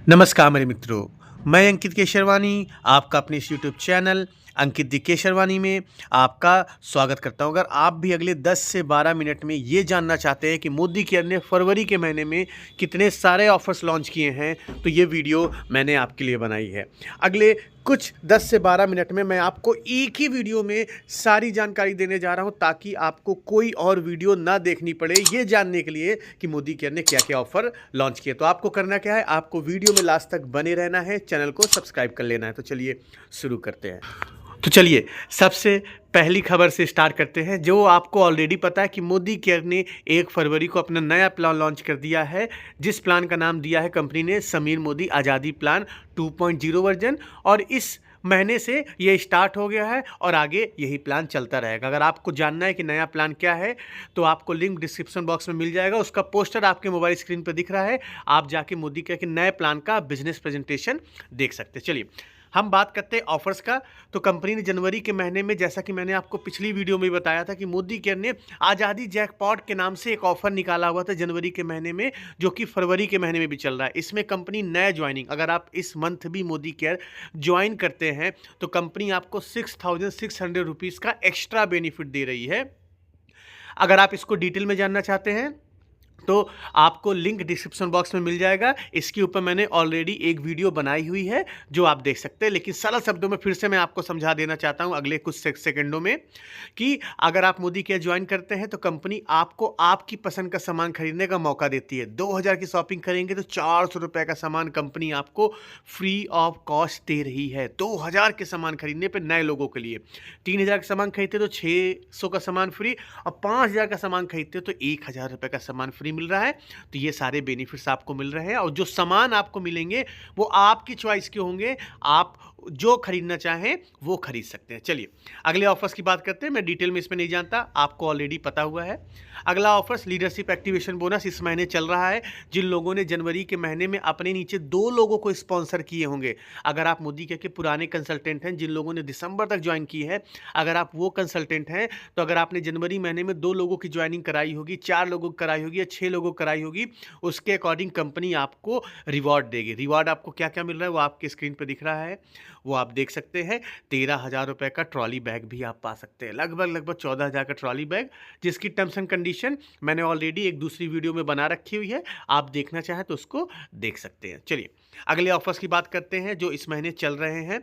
नमस्कार मेरे मित्रों, मैं अंकित केशरवानी आपका अपने इस यूट्यूब चैनल अंकित दी केशरवानी में आपका स्वागत करता हूं। अगर आप भी अगले 10 से 12 मिनट में ये जानना चाहते हैं कि मोदी केयर ने फरवरी के महीने में कितने सारे ऑफर्स लॉन्च किए हैं, तो ये वीडियो मैंने आपके लिए बनाई है। अगले कुछ 10 से 12 मिनट में मैं आपको एक ही वीडियो में सारी जानकारी देने जा रहा हूं, ताकि आपको कोई और वीडियो ना देखनी पड़े ये जानने के लिए कि मोदी केयर ने क्या क्या ऑफर लॉन्च किए। तो आपको करना क्या है, आपको वीडियो में लास्ट तक बने रहना है, चैनल को सब्सक्राइब कर लेना है। तो चलिए शुरू करते हैं। तो चलिए सबसे पहली खबर से स्टार्ट करते हैं, जो आपको ऑलरेडी पता है कि मोदी केयर ने 1 फरवरी को अपना नया प्लान लॉन्च कर दिया है, जिस प्लान का नाम दिया है कंपनी ने समीर मोदी आज़ादी प्लान 2.0 वर्जन। और इस महीने से ये स्टार्ट हो गया है और आगे यही प्लान चलता रहेगा। अगर आपको जानना है कि नया प्लान क्या है, तो आपको लिंक डिस्क्रिप्शन बॉक्स में मिल जाएगा, उसका पोस्टर आपके मोबाइल स्क्रीन पर दिख रहा है। आप जाके मोदी केयर के नए प्लान का बिजनेस प्रेजेंटेशन देख सकते हैं। चलिए हम बात करते हैं ऑफर्स का। तो कंपनी ने जनवरी के महीने में, जैसा कि मैंने आपको पिछली वीडियो में बताया था, कि मोदी केयर ने आज़ादी जैकपॉट के नाम से एक ऑफर निकाला हुआ था जनवरी के महीने में, जो कि फरवरी के महीने में भी चल रहा है। इसमें कंपनी नया ज्वाइनिंग, अगर आप इस मंथ भी मोदी केयर ज्वाइन करते हैं तो कंपनी आपको 6,600 रुपीज़ का एक्स्ट्रा बेनिफिट दे रही है। अगर आप इसको डिटेल में जानना चाहते हैं तो आपको लिंक डिस्क्रिप्शन बॉक्स में मिल जाएगा। इसके ऊपर मैंने ऑलरेडी एक वीडियो बनाई हुई है जो आप देख सकते हैं, लेकिन सरल शब्दों में फिर से मैं आपको समझा देना चाहता हूं अगले कुछ सेकंडों में, कि अगर आप मोदी केयर ज्वाइन करते हैं तो कंपनी आपको आपकी पसंद का सामान खरीदने का मौका देती है। 2,000 की शॉपिंग करेंगे तो 400 रुपये का सामान कंपनी आपको फ्री ऑफ कॉस्ट दे रही है। 2,000 के सामान खरीदने पर नए लोगों के लिए, 3,000 का सामान खरीदते तो 600 का सामान फ्री, और 5,000 का सामान खरीदते तो 1,000 रुपये का सामान फ्री मिल रहा है। तो ये सारे बेनिफिट्स आपको मिल रहे हैं, और जो सामान आपको मिलेंगे वो आपकी चॉइस के होंगे। आप जो खरीदना चाहें वो खरीद सकते हैं। चलिए अगले ऑफर्स की बात करते हैं। मैं डिटेल में इसमें नहीं जानता, आपको ऑलरेडी पता हुआ है। अगला ऑफर्स लीडरशिप एक्टिवेशन बोनस इस महीने चल रहा है। जिन लोगों ने जनवरी के महीने में अपने नीचे 2 लोगों को स्पॉन्सर किए होंगे, अगर आप मोदी के पुराने कंसल्टेंट हैं, जिन लोगों ने दिसंबर तक ज्वाइन की है, अगर आप वो कंसल्टेंट हैं, तो अगर आपने जनवरी महीने में 2 लोगों की ज्वाइनिंग कराई होगी, 4 लोगों की कराई होगी या 6 लोगों की कराई होगी, उसके अकॉर्डिंग कंपनी आपको रिवॉर्ड देगी। रिवॉर्ड आपको क्या क्या मिल रहा है वो आपके स्क्रीन पर दिख रहा है, वो आप देख सकते हैं। 13,000 रुपये का ट्रॉली बैग भी आप पा सकते हैं, लगभग 14,000 का ट्रॉली बैग, जिसकी टर्म्स एंड कंडीशन मैंने ऑलरेडी एक दूसरी वीडियो में बना रखी हुई है। आप देखना चाहें तो उसको देख सकते हैं। चलिए अगले ऑफर्स की बात करते हैं जो इस महीने चल रहे हैं।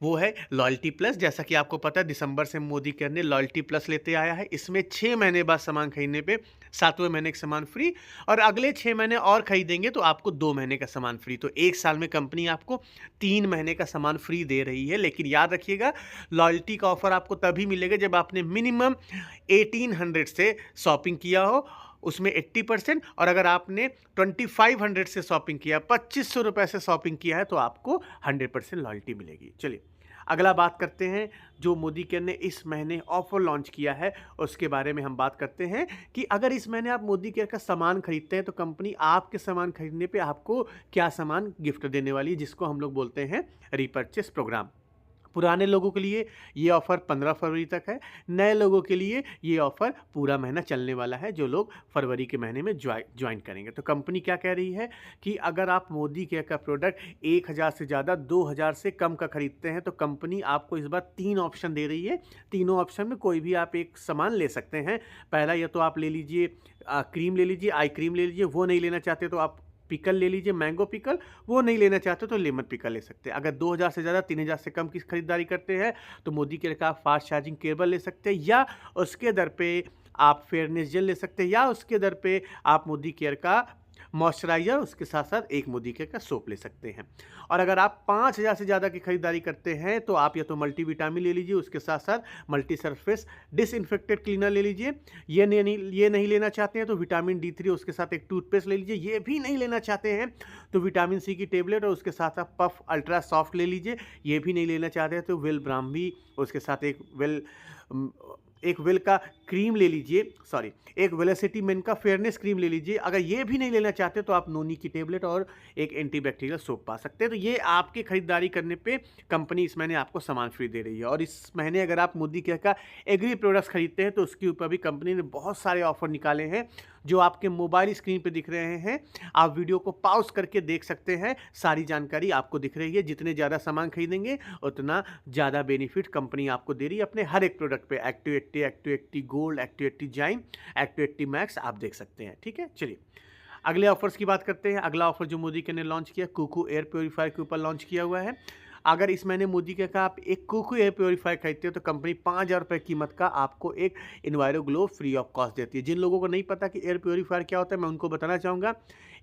वो है लॉयल्टी प्लस। जैसा कि आपको पता है, दिसंबर से मोदी केयर ने लॉयल्टी प्लस लेते आया है। इसमें 6 महीने बाद सामान खरीदने पे 7वें महीने का सामान फ्री, और अगले 6 महीने और खरीदेंगे तो आपको 2 महीने का सामान फ्री। तो 1 साल में कंपनी आपको 3 महीने का सामान फ्री दे रही है। लेकिन याद रखिएगा, लॉयल्टी का ऑफर आपको तभी मिलेगा जब आपने मिनिमम 1800 से शॉपिंग किया हो, उसमें 80%, और अगर आपने 2500 से शॉपिंग किया, 2500 रुपये से शॉपिंग किया है, तो आपको 100% लॉयल्टी मिलेगी। चलिए अगला बात करते हैं, जो मोदी केयर ने इस महीने ऑफर लॉन्च किया है उसके बारे में हम बात करते हैं, कि अगर इस महीने आप मोदी केयर का सामान खरीदते हैं तो कंपनी आपके सामान खरीदने पे आपको क्या सामान गिफ्ट देने वाली है, जिसको हम लोग बोलते हैं रीपर्चेस प्रोग्राम। पुराने लोगों के लिए ये ऑफ़र 15 फरवरी तक है, नए लोगों के लिए ये ऑफ़र पूरा महीना चलने वाला है, जो लोग फरवरी के महीने में ज्वाइन करेंगे। तो कंपनी क्या कह रही है कि अगर आप मोदी केयर का प्रोडक्ट 1,000 से ज़्यादा 2,000 से कम का खरीदते हैं तो कंपनी आपको इस बार 3 ऑप्शन दे रही है। तीनों ऑप्शन में कोई भी आप एक सामान ले सकते हैं। पहला, या तो आप ले लीजिए क्रीम ले लीजिए, आई क्रीम ले लीजिए, वो नहीं लेना चाहते तो आप पिकल ले लीजिए, मैंगो पिकल, वो नहीं लेना चाहते तो लेमन पिकल ले सकते हैं। अगर 2,000 से ज़्यादा 3,000 से कम की खरीदारी करते हैं तो मोदी केयर का फास्ट चार्जिंग केबल ले सकते हैं, या उसके दर पे आप फेयरनेस जेल ले सकते हैं, या उसके दर पे आप मोदी केयर का मॉइस्चराइज़र, उसके साथ साथ एक मोदी केयर का सोप ले सकते हैं। और अगर आप 5,000 से ज़्यादा की खरीदारी करते हैं तो आप या तो मल्टीविटामिन ले लीजिए, उसके साथ साथ मल्टी सरफेस डिसइंफेक्टेड क्लीनर ले लीजिए। ये नहीं लेना चाहते हैं तो विटामिन D3, उसके साथ एक टूथपेस्ट ले लीजिए। ये भी नहीं लेना चाहते हैं तो विटामिन C की टेबलेट और उसके साथ साथ पफ अल्ट्रा सॉफ्ट ले लीजिए। ये भी नहीं लेना चाहते हैं तो वेल ब्राह्मी, उसके साथ एक वेल का क्रीम ले लीजिए, सॉरी एक वेलोसिटी मेन का फेयरनेस क्रीम ले लीजिए। अगर ये भी नहीं लेना चाहते तो आप नोनी की टेबलेट और एक एंटीबैक्टीरियल सोप पा सकते हैं। तो ये आपके खरीदारी करने पे कंपनी इस महीने आपको सामान फ्री दे रही है। और इस महीने अगर आप मोदी केयर का एग्री प्रोडक्ट्स खरीदते हैं तो उसके ऊपर भी कंपनी ने बहुत सारे ऑफर निकाले हैं, जो आपके मोबाइल स्क्रीन पे दिख रहे हैं। आप वीडियो को पॉज करके देख सकते हैं, सारी जानकारी आपको दिख रही है। जितने ज़्यादा सामान खरीदेंगे उतना ज़्यादा बेनिफिट कंपनी आपको दे रही है अपने हर एक प्रोडक्ट पे। एक्टिव 80, एक्टिव 80 गोल्ड, एक्टिव 80 जाइम, एक्टिव 80 मैक्स आप देख सकते हैं। ठीक है, चलिए अगले ऑफर्स की बात करते हैं। अगला ऑफर जो मोदी के ने लॉन्च किया, कुकू एयर प्योरीफायर के ऊपर लॉन्च किया हुआ है। अगर इस महीने मोदी के का आप एक कुकू एयर प्योरीफायर खरीदते हो तो कंपनी 5,000 रुपये कीमत का आपको एक इन्वायरो ग्लो फ्री ऑफ कॉस्ट देती है। जिन लोगों को नहीं पता कि एयर प्योरीफायर क्या होता है, मैं उनको बताना चाहूँगा।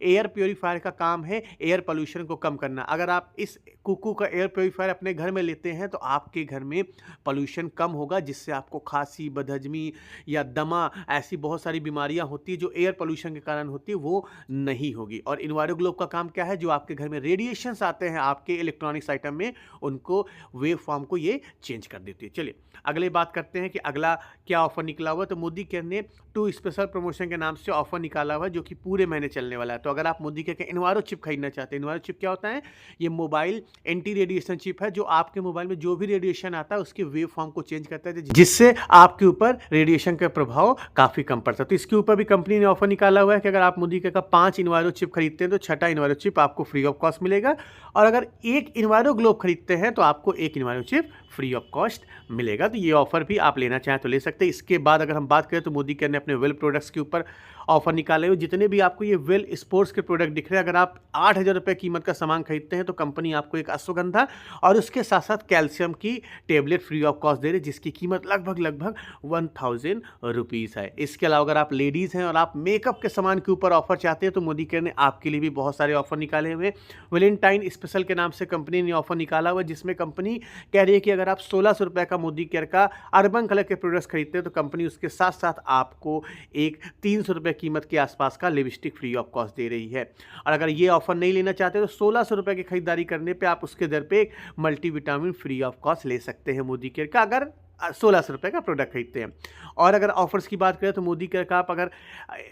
एयर प्योरीफायर का काम है एयर पोल्यूशन को कम करना। अगर आप इस कुकू का एयर प्योरीफायर अपने घर में लेते हैं तो आपके घर में पोल्यूशन कम होगा, जिससे आपको खांसी, बदहजमी या दमा, ऐसी बहुत सारी बीमारियां होती है जो एयर पोल्यूशन के कारण होती है, वो नहीं होगी। और इन्वायरो ग्लोब का काम क्या है, जो आपके घर में रेडिएशंस आते हैं आपके इलेक्ट्रॉनिक्स आइटम में, उनको वेव फॉर्म को ये चेंज कर देती है। चलिए अगले बात करते हैं कि अगला क्या ऑफर निकला हुआ है। तो मोदी केयर ने 2 स्पेशल प्रमोशन के नाम से ऑफर निकाला हुआ है जो कि पूरे महीने चलने वाला है। तो अगर आप मोदी केयर के इन्वायरो चिप खरीदना चाहते हैं, इन्वायरो चिप क्या होता है, ये मोबाइल एंटी रेडिएशन चिप है जो आपके मोबाइल में जो भी रेडिएशन आता है उसके वेव फॉर्म को चेंज करता है, जिससे आपके ऊपर रेडिएशन का प्रभाव काफी कम पड़ता है। तो इसके ऊपर भी कंपनी ने ऑफर निकाला हुआ है कि अगर आप मोदी केयर का 5 इन्वायरो चिप खरीदते हैं तो 6ठा इन्वायरो चिप आपको फ्री ऑफ कॉस्ट मिलेगा, और अगर 1 इन्वायरो ग्लोब खरीदते हैं तो आपको 1 इन्वायरो चिप फ्री ऑफ कॉस्ट मिलेगा। तो ये ऑफर भी आप लेना चाहें तो ले सकते हैं। इसके बाद अगर हम बात करें तो मोदी केयर ने अपने वेल प्रोडक्ट्स के ऊपर ऑफर निकाले हुए। जितने भी आपको ये वेल स्पोर्ट्स के प्रोडक्ट दिख रहे हैं, अगर आप 8,000 रुपये कीमत का सामान खरीदते हैं तो कंपनी आपको एक अश्वगंधा और उसके साथ साथ कैल्शियम की टेबलेट फ्री ऑफ कॉस्ट दे रही है, जिसकी कीमत लगभग 1,000 रुपीज़ है। इसके अलावा अगर आप लेडीज़ हैं और आप मेकअप के सामान के ऊपर ऑफर चाहते हैं तो मोदी केयर ने आपके लिए भी बहुत सारे ऑफर निकाले हुए। वैलेंटाइन स्पेशल के नाम से कंपनी ने ऑफर निकाला हुआ, जिसमें कंपनी कह रही है कि अगर आप 1,600 रुपये का मोदी केयर का अर्बन कलर के प्रोडक्ट्स खरीदते हैं तो कंपनी उसके साथ साथ आपको एक 300 रुपये कीमत के आसपास का लिपस्टिक फ्री ऑफ कॉस्ट दे रही है। और अगर ये ऑफर नहीं लेना चाहते तो 1,600 रुपये की खरीदारी करने पे आप उसके दर पे एक मल्टीविटामिन फ्री ऑफ कॉस्ट ले सकते हैं मोदी केयर का, अगर 1,600 रुपये का प्रोडक्ट खरीदते हैं। और अगर ऑफर्स की बात करें तो मोदी केयर का आप अगर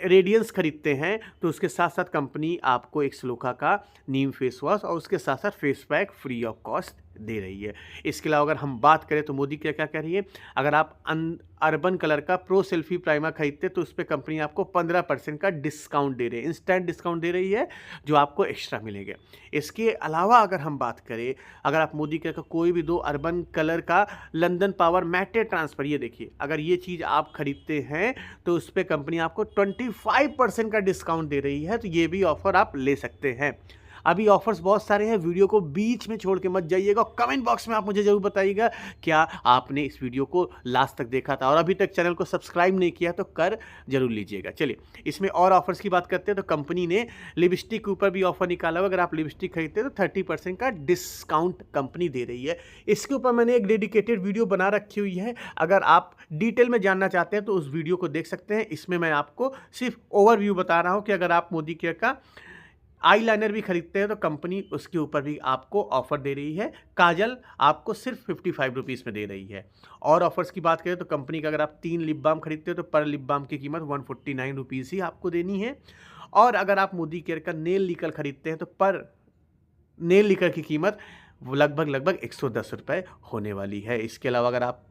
रेडियंस खरीदते हैं तो उसके साथ साथ कंपनी आपको एक स्लोका का नीम फेस वॉश और उसके साथ साथ face pack free of cost दे रही है। इसके अलावा अगर हम बात करें तो मोदी केयर क्या कह रही है, अगर आप अर्बन कलर का प्रो सेल्फी प्राइमर खरीदते तो उस पर कंपनी आपको 15% का डिस्काउंट दे रही है, इंस्टेंट डिस्काउंट दे रही है जो आपको एक्स्ट्रा मिलेगा। इसके अलावा अगर हम बात करें, अगर आप मोदी केयर का कोई भी 2 अर्बन कलर का लंदन पावर मैटे ट्रांसफर, ये देखिए, अगर ये चीज़ आप खरीदते हैं तो उस पर कंपनी आपको 25% का डिस्काउंट दे रही है। तो ये भी ऑफर आप ले सकते हैं। अभी ऑफर्स बहुत सारे हैं, वीडियो को बीच में छोड़ के मत जाइएगा। कमेंट बॉक्स में आप मुझे जरूर बताइएगा क्या आपने इस वीडियो को लास्ट तक देखा था और अभी तक चैनल को सब्सक्राइब नहीं किया तो कर जरूर लीजिएगा। चलिए इसमें और ऑफर्स की बात करते हैं तो कंपनी ने लिपस्टिक के ऊपर भी ऑफर निकाला हुआ। अगर आप लिपस्टिक खरीदते हैं तो 30% का डिस्काउंट कंपनी दे रही है। इसके ऊपर मैंने एक डेडिकेटेड वीडियो बना रखी हुई है, अगर आप डिटेल में जानना चाहते हैं तो उस वीडियो को देख सकते हैं। इसमें मैं आपको सिर्फ ओवरव्यू बता रहा हूँ कि अगर आप मोदी केयर का आई लाइनर भी खरीदते हैं तो कंपनी उसके ऊपर भी आपको ऑफर दे रही है। काजल आपको सिर्फ 55 रुपीज़ में दे रही है। और ऑफर्स की बात करें तो कंपनी का अगर आप 3 लिप बाम खरीदते हो तो पर लिप बाम की कीमत 149 रुपीज़ ही आपको देनी है। और अगर आप मोदी केयर का नेल लिकर खरीदते हैं तो पर नेल लिकर की कीमत लगभग 110 रुपये होने वाली है। इसके अलावा अगर आप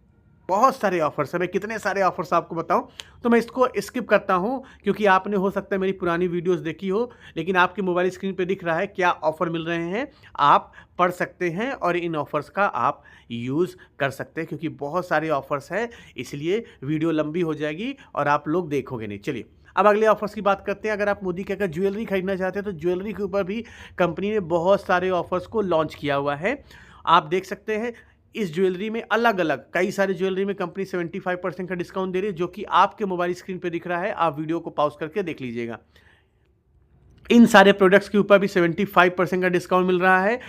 बहुत सारे ऑफर्स हैं, मैं कितने सारे ऑफर्स आपको बताऊं तो मैं इसको स्किप करता हूं, क्योंकि आपने हो सकता है मेरी पुरानी वीडियोस देखी हो लेकिन आपके मोबाइल स्क्रीन पे दिख रहा है क्या ऑफ़र मिल रहे हैं, आप पढ़ सकते हैं और इन ऑफ़र्स का आप यूज़ कर सकते हैं, क्योंकि बहुत सारे ऑफ़र्स हैं, इसलिए वीडियो लंबी हो जाएगी और आप लोग देखोगे नहीं। चलिए अब अगले ऑफर्स की बात करते हैं। अगर आप मोदी केयर का ज्वेलरी खरीदना चाहते हैं तो ज्वेलरी के ऊपर भी कंपनी ने बहुत सारे ऑफर्स को लॉन्च किया हुआ है। आप देख सकते हैं इस ज्वेलरी में अलग अलग कई सारे ज्वेलरी में कंपनी 75% का डिस्काउंट दे रही है, जो कि आपके मोबाइल स्क्रीन पे दिख रहा है। आप वीडियो को पॉज करके देख लीजिएगा। इन सारे प्रोडक्ट्स के ऊपर भी 75% का डिस्काउंट मिल रहा है।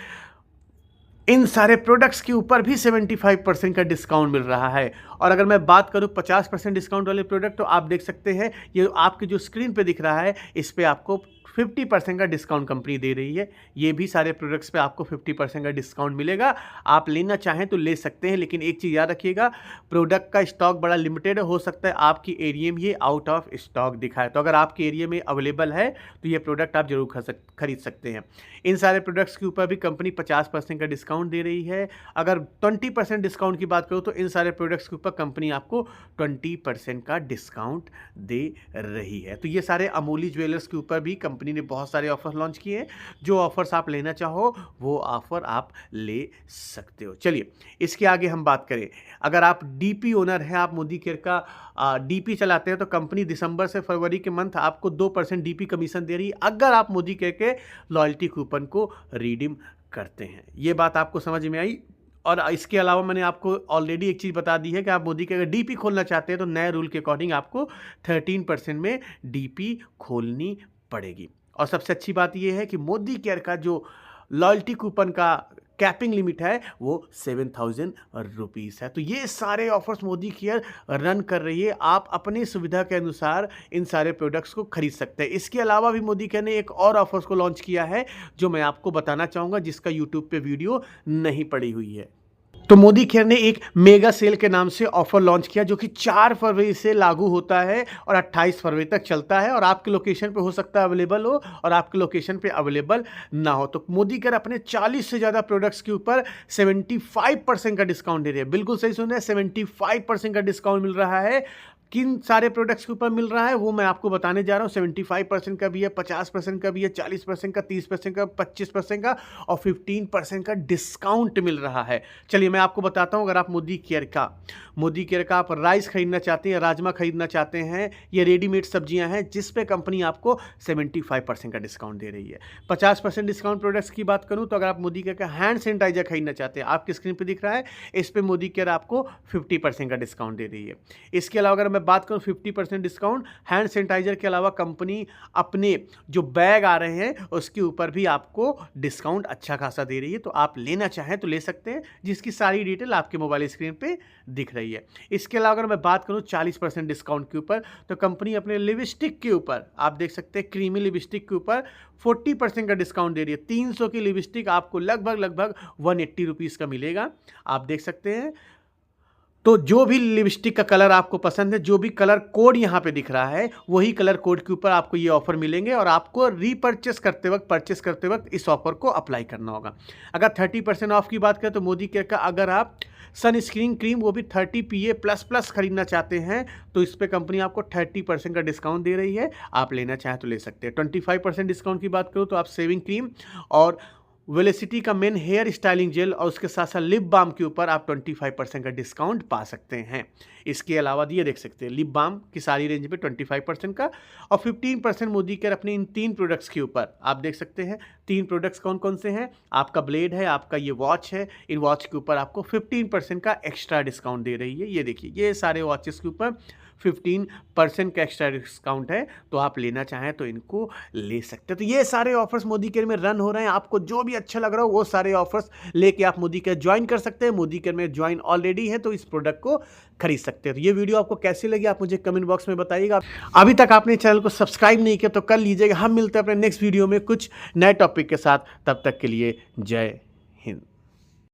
इन सारे प्रोडक्ट्स के ऊपर भी 75% का डिस्काउंट मिल रहा है। और अगर मैं बात करूं 50% डिस्काउंट वाले प्रोडक्ट, तो आप देख सकते हैं ये आपके जो स्क्रीन पे दिख रहा है इस पे आपको 50% का डिस्काउंट कंपनी दे रही है। ये भी सारे प्रोडक्ट्स पे आपको 50% का डिस्काउंट मिलेगा। आप लेना चाहें तो ले सकते हैं, लेकिन एक चीज़ याद रखिएगा, प्रोडक्ट का स्टॉक बड़ा लिमिटेड हो सकता है आपकी एरिया में ये आउट ऑफ स्टॉक दिखाए। तो अगर आपके एरिया में अवेलेबल है तो ये प्रोडक्ट आप जरूर खरीद सकते हैं। इन सारे प्रोडक्ट्स के ऊपर भी कंपनी 50% का डिस्काउंट डिस्काउंट दे रही है। अगर 20% डिस्काउंट की बात करूँ तो इन सारे प्रोडक्ट्स के ऊपर कंपनी आपको 20% का डिस्काउंट दे रही है। तो ये सारे अमूली ज्वेलर्स के ऊपर भी कंपनी ने बहुत सारे ऑफर लॉन्च किए हैं। जो ऑफर्स आप लेना चाहो वो ऑफर आप ले सकते हो। चलिए इसके आगे हम बात करें, अगर आप डीपी ओनर हैं, आप मोदी केयर का डीपी चलाते हैं, तो कंपनी दिसंबर से फरवरी के मंथ आपको 2% डीपी कमीशन दे रही है अगर आप मोदी केयर के लॉयल्टी कूपन को रिडीम करते हैं। ये बात आपको समझ में आई। और इसके अलावा मैंने आपको ऑलरेडी एक चीज़ बता दी है कि आप मोदी के अगर डीपी खोलना चाहते हैं तो नए रूल के अकॉर्डिंग आपको 13% में डीपी खोलनी पड़ेगी। और सबसे अच्छी बात यह है कि मोदी केयर का जो लॉयल्टी कूपन का कैपिंग लिमिट है वो 7,000 रुपीज़ है। तो ये सारे ऑफर्स मोदी केयर रन कर रही है। आप अपनी सुविधा के अनुसार इन सारे प्रोडक्ट्स को खरीद सकते हैं। इसके अलावा भी मोदी केयर ने एक और ऑफर्स को लॉन्च किया है जो मैं आपको बताना चाहूँगा, जिसका यूट्यूब पे वीडियो नहीं पड़ी हुई है। तो मोदी केयर ने एक मेगा सेल के नाम से ऑफर लॉन्च किया जो कि 4 फरवरी से लागू होता है और 28 फरवरी तक चलता है, और आपके लोकेशन पे हो सकता है अवेलेबल हो और आपके लोकेशन पे अवेलेबल ना हो। तो मोदी केयर अपने 40 से ज़्यादा प्रोडक्ट्स के ऊपर 75% का डिस्काउंट दे रही है। बिल्कुल सही सुन रहे हैं, 75% का डिस्काउंट मिल रहा है। किन सारे प्रोडक्ट्स के ऊपर मिल रहा है वो मैं आपको बताने जा रहा हूँ। 75% का भी है, 50% का भी है, 40% का, 30% का, 25% का और 15% का डिस्काउंट मिल रहा है। चलिए मैं आपको बताता हूँ। अगर आप मोदी केयर का आप राइस खरीदना चाहते हैं, राजमा खरीदना चाहते हैं, ये रेडीमेड सब्जियां हैं जिस पे कंपनी आपको 75% का डिस्काउंट दे रही है। 50% डिस्काउंट प्रोडक्ट्स की बात करूँ तो अगर आप मोदी केयर का हैंड सैनिटाइजर खरीदना चाहते हैं, आपकी स्क्रीन पर दिख रहा है, इस पर मोदी केयर आपको 50% का डिस्काउंट दे रही है। इसके अलावा अगर बात करूं 50% डिस्काउंट हैंड सैनिटाइजर के अलावा कंपनी अपने जो बैग आ रहे हैं उसके ऊपर भी आपको डिस्काउंट अच्छा खासा दे रही है। तो आप लेना चाहें तो ले सकते हैं, जिसकी सारी डिटेल आपके मोबाइल स्क्रीन पे दिख रही है। इसके अलावा अगर मैं बात करूं 40% डिस्काउंट के ऊपर, तो कंपनी अपने लिपस्टिक के ऊपर आप देख सकते हैं, क्रीमी लिपस्टिक के ऊपर 40% का डिस्काउंट दे रही है। 300 की लिपस्टिक आपको लगभग 180 रुपीज़ का मिलेगा, आप देख सकते हैं। तो जो भी लिपस्टिक का कलर आपको पसंद है, जो भी कलर कोड यहाँ पे दिख रहा है, वही कलर कोड के ऊपर आपको ये ऑफर मिलेंगे और आपको परचेस करते वक्त इस ऑफर को अप्लाई करना होगा। अगर 30% ऑफ की बात करें तो मोदी केयर का अगर आप सनस्क्रीन क्रीम वो भी 30 PA++ खरीदना चाहते हैं तो इस पर कंपनी आपको 30% का डिस्काउंट दे रही है। आप लेना चाहें तो ले सकते हैं। 25% डिस्काउंट की बात करूँ तो आप शेविंग क्रीम और वेलोसिटी का मेन हेयर स्टाइलिंग जेल और उसके साथ साथ लिप बाम के ऊपर आप 25% का डिस्काउंट पा सकते हैं। इसके अलावा ये देख सकते हैं लिप बाम की सारी रेंज पे 25% का और 15% मोदी केयर अपने इन 3 प्रोडक्ट्स के ऊपर आप देख सकते हैं। 3 प्रोडक्ट्स कौन कौन से हैं? आपका ब्लेड है, आपका ये वॉच है, इन वॉच के ऊपर आपको 15% का एक्स्ट्रा डिस्काउंट दे रही है। ये देखिए, ये सारे वॉचेस के ऊपर 15% का एक्स्ट्रा डिस्काउंट है, तो आप लेना चाहें तो इनको ले सकते हैं। तो ये सारे ऑफर्स मोदी केयर में रन हो रहे हैं। आपको जो भी अच्छा लग रहा हो वो सारे ऑफर्स लेके आप मोदी केयर ज्वाइन कर सकते हैं। मोदी केयर में ज्वाइन ऑलरेडी है तो इस प्रोडक्ट को खरीद सकते हैं। तो ये वीडियो आपको कैसी लगी आप मुझे कमेंट बॉक्स में बताइएगा। अभी तक आपने चैनल को सब्सक्राइब नहीं किया तो कर लीजिएगा। हम मिलते हैं अपने नेक्स्ट वीडियो में कुछ नए टॉपिक के साथ। तब तक के लिए जय